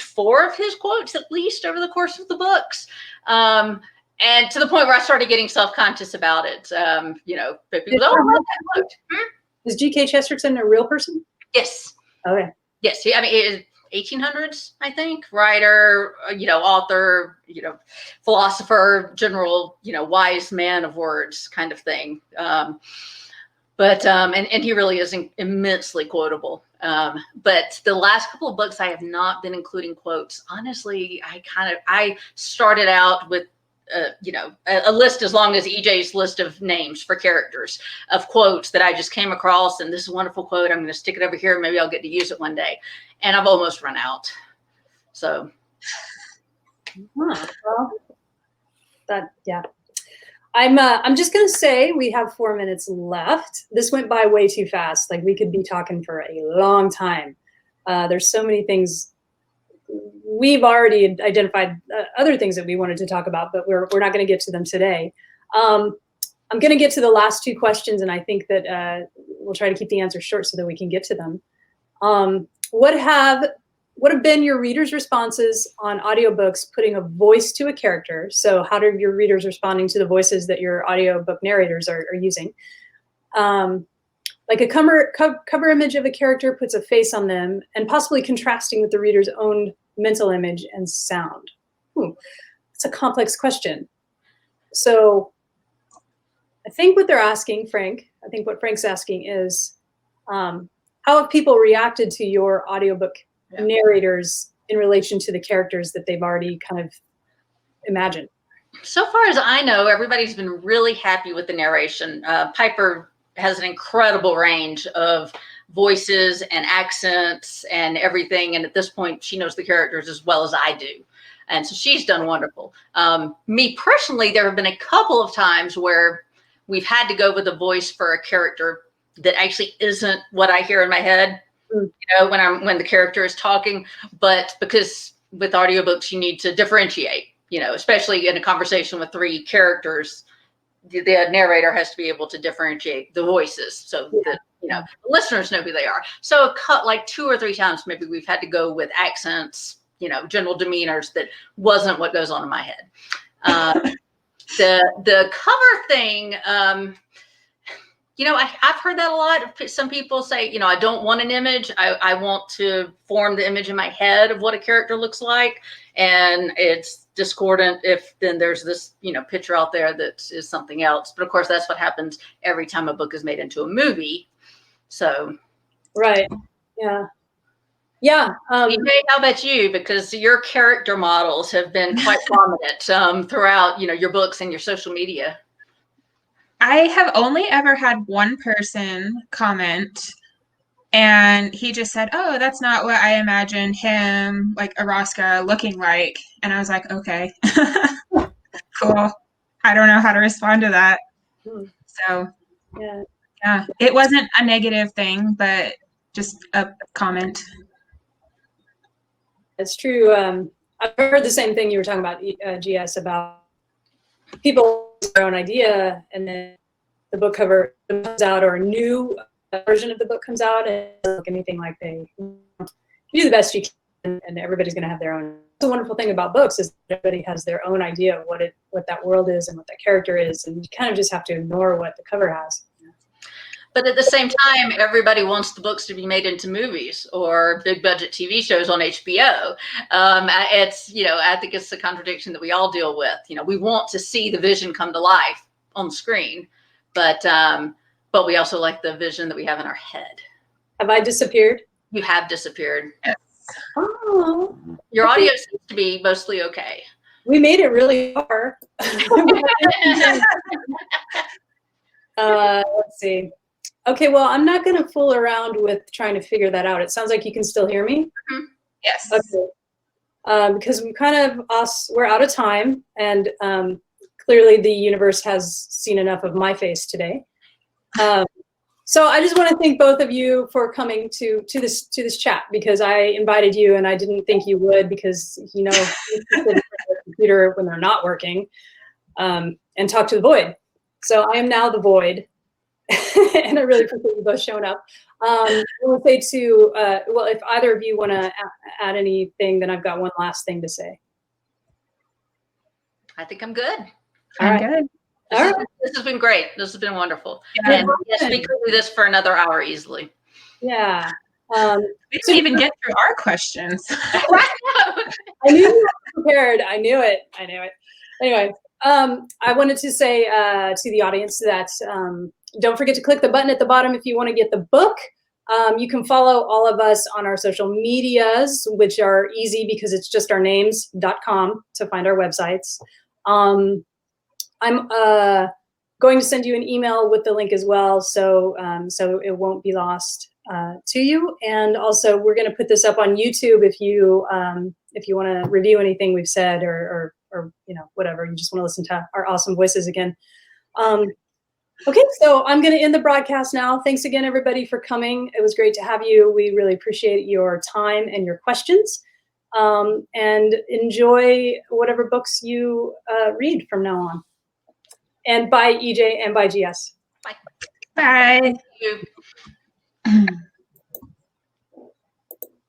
4 of his quotes at least over the course of the books. And to the point where I started getting self-conscious about it. People go, oh, that quote. Is G.K. Chesterton a real person? Yes. Okay. Yes. I mean, 1800s, I think, writer, author, philosopher, general, wise man of words kind of thing. But he really is immensely quotable. But the last couple of books, I have not been including quotes. Honestly, I started out with, a list as long as EJ's list of names for characters of quotes that I just came across. And this is a wonderful quote. I'm going to stick it over here. Maybe I'll get to use it one day. And I've almost run out. So. I'm just going to say we have 4 minutes left. This went by way too fast. Like, we could be talking for a long time. There's so many things. We've already identified other things that we wanted to talk about, but we're not going to get to them today. I'm going to get to the last 2 questions, and I think that we'll try to keep the answers short so that we can get to them. What have been your readers' responses on audiobooks putting a voice to a character? So how are your readers responding to the voices that your audiobook narrators are using? Like a cover image of a character puts a face on them, and possibly contrasting with the reader's own mental image and sound. It's a complex question. So I think what they're asking, what Frank's asking is, how have people reacted to your audiobook narrators in relation to the characters that they've already kind of imagined? So far as I know, everybody's been really happy with the narration. Piper has an incredible range of voices and accents and everything. And at this point, she knows the characters as well as I do. And so she's done wonderful. Me personally, there have been a couple of times where we've had to go with a voice for a character that actually isn't what I hear in my head, when the character is talking. But because with audiobooks, you need to differentiate, especially in a conversation with 3 characters, the narrator has to be able to differentiate the voices so that the listeners know who they are. So like 2 or 3 times maybe we've had to go with accents, general demeanors that wasn't what goes on in my head. The cover thing, I've heard that a lot. Some people say, I don't want an image. I want to form the image in my head of what a character looks like. And it's discordant if then there's this, picture out there that is something else. But of course, that's what happens every time a book is made into a movie. So. Right. Yeah. Yeah. EJ, how about you? Because your character models have been quite prominent throughout, your books and your social media. I have only ever had one person comment, and he just said, "Oh, that's not what I imagined him, like Araska, looking like." And I was like, "Okay, cool. I don't know how to respond to that." So, yeah, it wasn't a negative thing, but just a comment. It's true. I've heard the same thing you were talking about, GS, about people their own idea, and then the book cover comes out, or a new version of the book comes out, and it doesn't look anything like they. You do the best you can, and everybody's going to have their own the wonderful thing about books is that everybody has their own idea of what that world is and what that character is, and you kind of just have to ignore what the cover has. But at the same time, everybody wants the books to be made into movies or big budget TV shows on HBO. It's, I think it's the contradiction that we all deal with. We want to see the vision come to life on screen, but we also like the vision that we have in our head. Have I disappeared? You have disappeared. Yes. Oh. Your audio seems to be mostly okay. We made it really far. Let's see. Okay, well, I'm not going to fool around with trying to figure that out. It sounds like you can still hear me. Mm-hmm. Yes. Okay. Because we're out of time, and clearly the universe has seen enough of my face today. So I just want to thank both of you for coming to this chat, because I invited you and I didn't think you would, because you sit at the computer when they're not working, and talk to the void. So I am now the void. And I really appreciate you both showing up. I will say too, well, if either of you want to add anything, then I've got one last thing to say. I think I'm good. I'm good. This has been great. This has been wonderful. Yeah. And yes, we could do this for another hour easily. Yeah. We didn't even get through our questions. I knew you were prepared. I knew it. Anyway, I wanted to say to the audience that don't forget to click the button at the bottom if you want to get the book. You can follow all of us on our social medias, which are easy because it's just our names.com to find our websites. I'm going to send you an email with the link as well, so it won't be lost to you. And also, we're going to put this up on YouTube if you want to review anything we've said, or whatever, you just want to listen to our awesome voices again. Okay, so I'm going to end the broadcast now. Thanks again, everybody, for coming. It was great to have you. We really appreciate your time and your questions. And enjoy whatever books you read from now on. And bye, EJ, and bye, GS. Bye. Bye. Thank you.